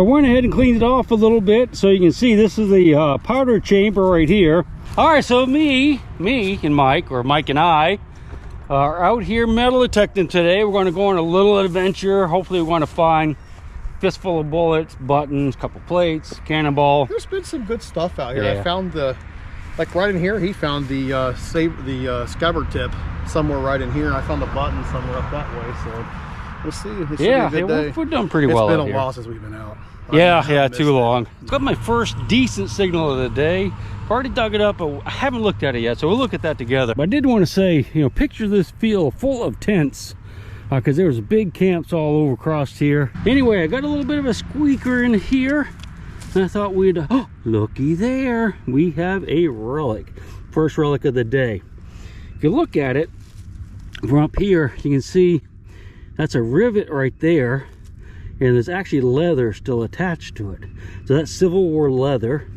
I went ahead and cleaned it off a little bit, so you can see this is the powder chamber right here. All right, so me and Mike, or Mike and I, are out here metal detecting today. We're going to go on a little adventure. Hopefully we're going to find a fistful of bullets, buttons, couple plates, cannonball. There's been some good stuff out here. Yeah. I found the, like right in here, he found the scabbard tip somewhere right in here, and I found the button somewhere up that way, so we'll see. It should be a good day. We've done pretty well. It's been a while since we've been out. Yeah, too long. It's got my first decent signal of the day. I've already dug it up, but I haven't looked at it yet, so we'll look at that together. But I did want to say, you know, picture this field full of tents, because there was big camps all over across here. Anyway, I got a little bit of a squeaker in here, and I thought we'd, oh, looky there. We have a relic. First relic of the day. If you look at it from up here, you can see that's a rivet right there. And there's actually leather still attached to it. So that's Civil War leather.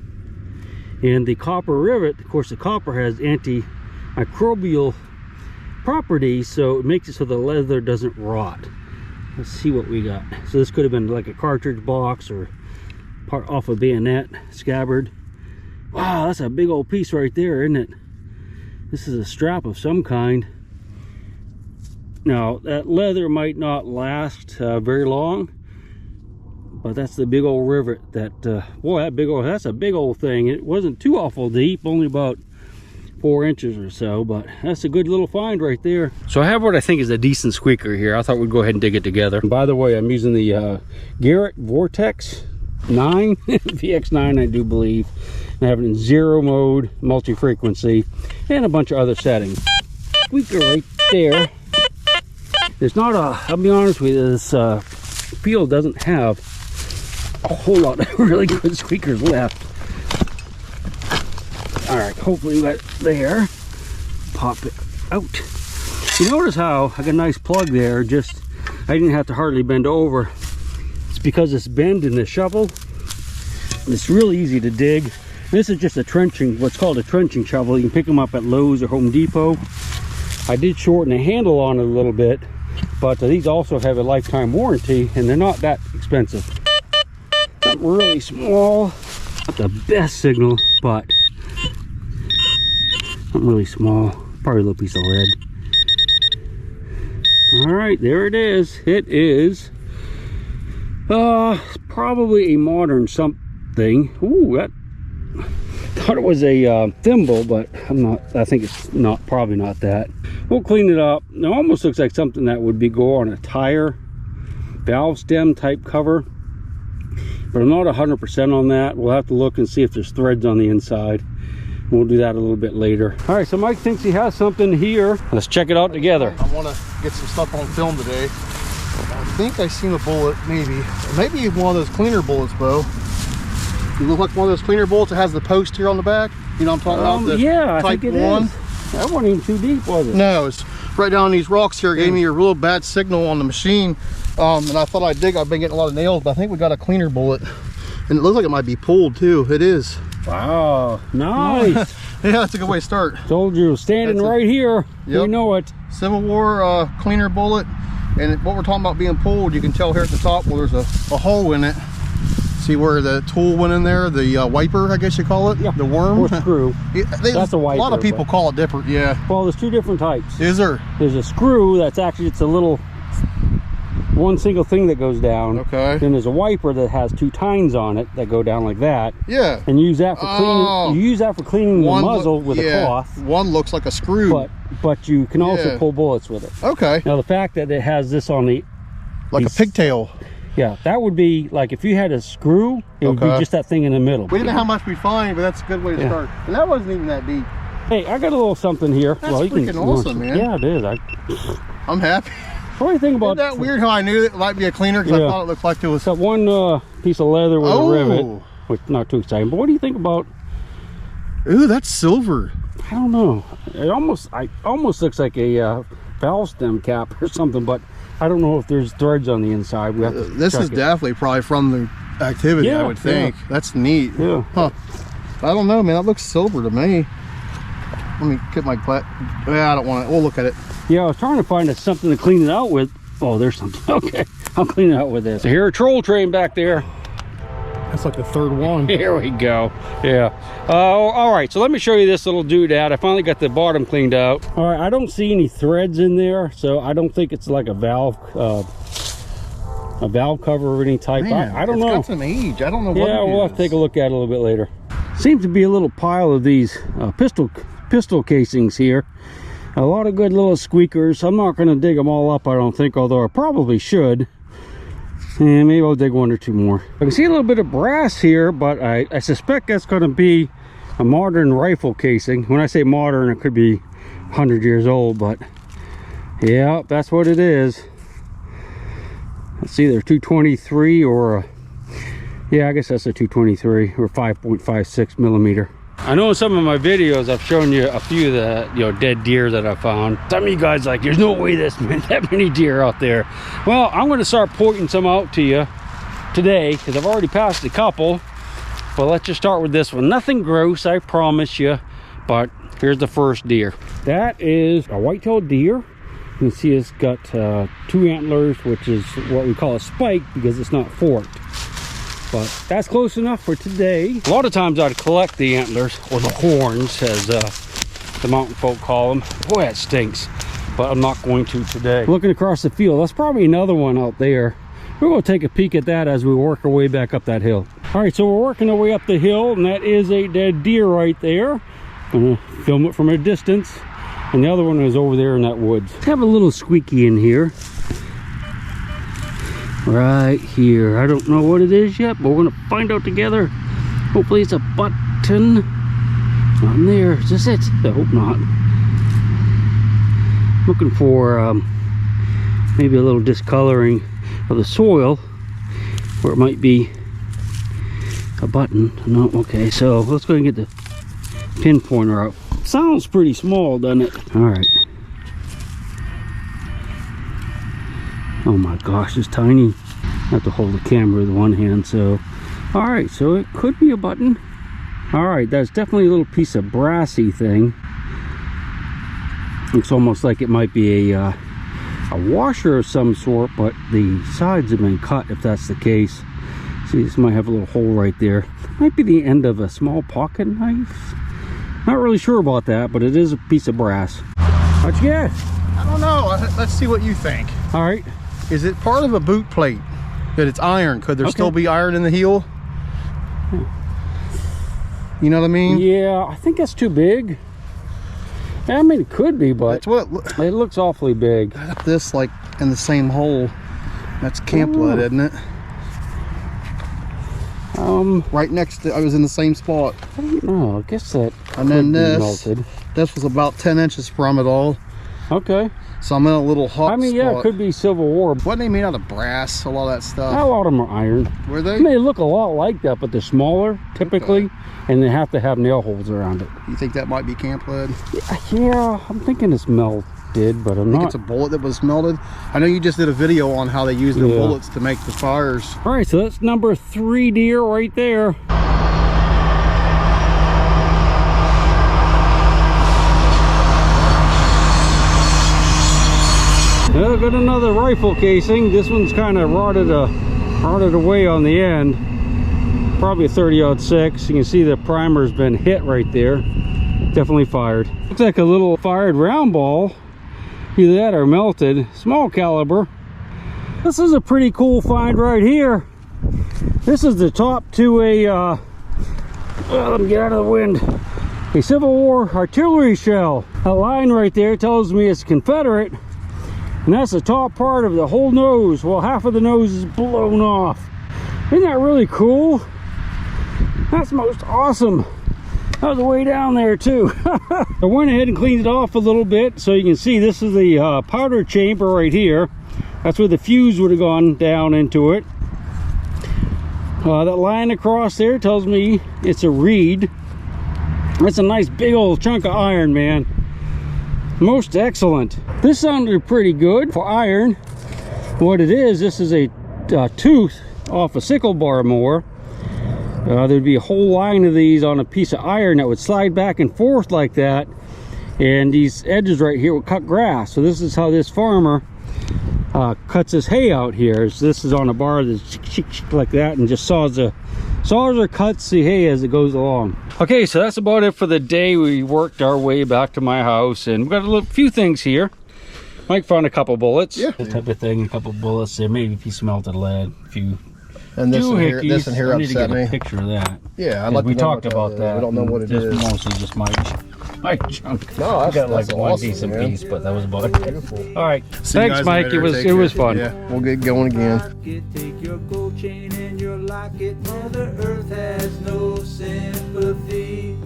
And the copper rivet, of course, the copper has antimicrobial properties, so it makes it so the leather doesn't rot. Let's see what we got. So this could have been like a cartridge box or part off a bayonet, scabbard. Wow, that's a big old piece right there, isn't it? This is a strap of some kind. Now, that leather might not last very long, but that's the big old rivet that, boy, that's a big old thing. It wasn't too awful deep, only about 4 inches or so, but that's a good little find right there. So I have what I think is a decent squeaker here. I thought we'd go ahead and dig it together. And by the way, I'm using the Garrett Vortex 9, VX9, I do believe. I have it in 0 mode, multi-frequency, and a bunch of other settings. Squeaker right there. There's not a, I'll be honest with you, this field doesn't have a whole lot of really good squeakers left. All right, hopefully that there. Pop it out. You notice how I got a nice plug there, just I didn't have to hardly bend over. It's because it's bend in the shovel. It's really easy to dig. This is just a trenching, what's called a trenching shovel. You can pick them up at Lowe's or Home Depot. I did shorten the handle on it a little bit, but these also have a lifetime warranty, and they're not that expensive. Something really small, not the best signal, but something really small, probably a little piece of lead. All right, there it is. It is probably a modern something. Ooh, that thought it was a thimble, but I think it's not, probably not that. We'll clean it up. It almost looks like something that would go on a tire valve stem type cover, but I'm not 100% on that. We'll have to look and see if there's threads on the inside. We'll do that a little bit later. All right, so Mike thinks he has something here. Let's check it out together. I want to get some stuff on film today. I think I seen a bullet, maybe one of those cleaner bullets, Bo. You look like one of those cleaner bullets that has the post here on the back. You know what I'm talking about? The yeah, type I think it 1. is. That wasn't even too deep, was it? No, it's right down these rocks here. Gave me a real bad signal on the machine, and I thought I'd dig. I've been getting a lot of nails, but I think we got a cleaner bullet, and it looks like it might be pulled too. It is. Wow, nice. Yeah, that's a good way to start. Told you, standing right here. Yep. We know it. Civil War cleaner bullet, and what we're talking about being pulled, you can tell here at the top where there's a hole in it. See where the tool went in there, the wiper, I guess you call it, the worm. Or screw. That's a wiper. A lot of people call it different, yeah. Well, there's 2 different types. Is there? There's a screw that's actually, it's a little, one single thing that goes down. Okay. Then there's a wiper that has 2 tines on it that go down like that. Yeah. And you use that for cleaning. You use that for cleaning the muzzle with a cloth. One looks like a screw. But you can also pull bullets with it. Okay. Now the fact that it has this on the, like a pigtail. Yeah, that would be like if you had a screw, it would be just that thing in the middle. We didn't know how much we'd find, but that's a good way to start. And that wasn't even that deep. Hey, I got a little something here. That's freaking awesome, man. Yeah, it is. I'm happy. What do you think about that? Isn't that weird how I knew it might be a cleaner because I thought it looked like it was. Got one piece of leather with a rivet, which not too exciting. But what do you think about? Ooh, that's silver. I don't know. It almost looks like a valve stem cap or something, but I don't know if there's threads on the inside. We have to this is definitely probably from the activity, I would think. That's neat. Yeah. Huh. I don't know, man. That looks silver to me. Let me get my yeah, I don't want it. We'll look at it. Yeah, I was trying to find something to clean it out with. Oh, there's something. Okay, I'll clean it out with this. So here, a troll train back there. That's like the third one. Here we go. Yeah. All right, so let me show you this little doodad. I finally got the bottom cleaned out. All right, I don't see any threads in there, so I don't think it's like a valve cover of any type. Man, I don't know. It's got some age. I don't know what Yeah, it we'll have to take a look at it a little bit later. Seems to be a little pile of these pistol casings here. A lot of good little squeakers. I'm not going to dig them all up, I don't think, although I probably should. And maybe I'll dig one or two more. I can see a little bit of brass here, but I suspect that's going to be a modern rifle casing. When I say modern, it could be 100 years old, but yeah, that's what it is. It's either 223 or yeah, I guess that's a 223 or 5.56 millimeter. I know in some of my videos I've shown you a few of the dead deer that I found. Some of you guys like, there's no way that many deer out there. Well, I'm going to start pointing some out to you today because I've already passed a couple. But let's just start with this one. Nothing gross, I promise you. But here's the first deer. That is a white-tailed deer. You can see it's got 2 antlers, which is what we call a spike because it's not forked. But that's close enough for today. A lot of times I'd collect the antlers, or the horns, as the mountain folk call them. Boy, that stinks. But I'm not going to today. Looking across the field, that's probably another one out there. We're going to take a peek at that as we work our way back up that hill. All right, so we're working our way up the hill, and that is a dead deer right there. I'm going to film it from a distance. And the other one is over there in that woods. I have a little squeaky in here. Right here. I don't know what it is yet, but we're gonna find out together. Hopefully it's a button on there. Is this it? I hope not. Looking for maybe a little discoloring of the soil where it might be a button. No, okay, so let's go and get the pinpointer out. Sounds pretty small, doesn't it? All right. Oh my gosh, it's tiny. I have to hold the camera with one hand, so. All right, so it could be a button. All right, that's definitely a little piece of brassy thing. Looks almost like it might be a washer of some sort, but the sides have been cut if that's the case. See, this might have a little hole right there. Might be the end of a small pocket knife. Not really sure about that, but it is a piece of brass. What you get? I don't know. Let's see what you think. All right. Is it part of a boot plate? That it's iron? Could there still be iron in the heel? You know what I mean? Yeah, I think that's too big. I mean, it could be, but that's what it looks awfully big. I got this like in the same hole. That's camp lead, isn't it? Right next to, I was in the same spot. I don't know. I guess that. And then this was about 10 inches from it all. Okay. So I'm in a little hot I mean, yeah, spot. it could be Civil War. Wasn't they made out of brass, a lot of that stuff? A lot of them are iron. Were they? I mean, they look a lot like that, but they're smaller, typically, and they have to have nail holes around it. You think that might be camp lead? Yeah, I'm thinking it's melted, but I'm not. It's a bullet that was melted. I know you just did a video on how they use the bullets to make the fires. All right, so that's number 3 deer right there. Well, got another rifle casing. This one's kind of rotted away on the end. Probably a 30-06. You can see the primer's been hit right there. Definitely fired. Looks like a little fired round ball. Either that or melted. Small caliber. This is a pretty cool find right here. This is the top to a, well, let me get out of the wind. A Civil War artillery shell. That line right there tells me it's Confederate. And that's the top part of the whole nose. Well, half of the nose is blown off. Isn't that really cool? That's most awesome. That was way down there too. I went ahead and cleaned it off a little bit so you can see this is the powder chamber right here. That's where the fuse would have gone down into it. That line across there tells me it's a reed. That's a nice big old chunk of iron, man. Most excellent. This sounded pretty good for iron. What it is, this is a tooth off a sickle bar mower. There'd be a whole line of these on a piece of iron that would slide back and forth like that, and these edges right here would cut grass. So this is how this farmer cuts his hay out here. So this is on a bar that's like that and just saws a Saws are cuts the hay as it goes along. Okay, so that's about it for the day. We worked our way back to my house, and we've got a few things here. Mike found a couple bullets. Yeah. This type of thing, a couple bullets there, maybe a piece of melted lead, a few. And this one here I need to upset get me. a picture of that. Yeah, I'd like we talked about that. I don't know what it is. Mostly just my junk. No, I got like that's one awesome, decent man. piece, but that was about it. Beautiful. All right, See you thanks, guys Mike. later. It was fun. Yeah, we'll get going again. Take your gold chain and your locket. Mother Earth has no sympathy.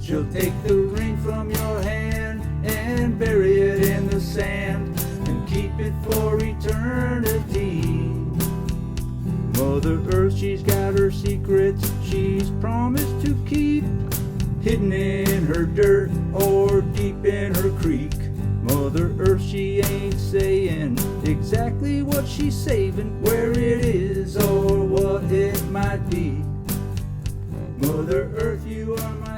She'll take the ring from your hand and bury it in the sand and keep it for eternity. Mother Earth, she's got her secrets she's promised to keep, hidden in her dirt or deep in her creek. Mother Earth, she ain't saying exactly what she's saving, where it is or what it might be. Mother Earth, you are my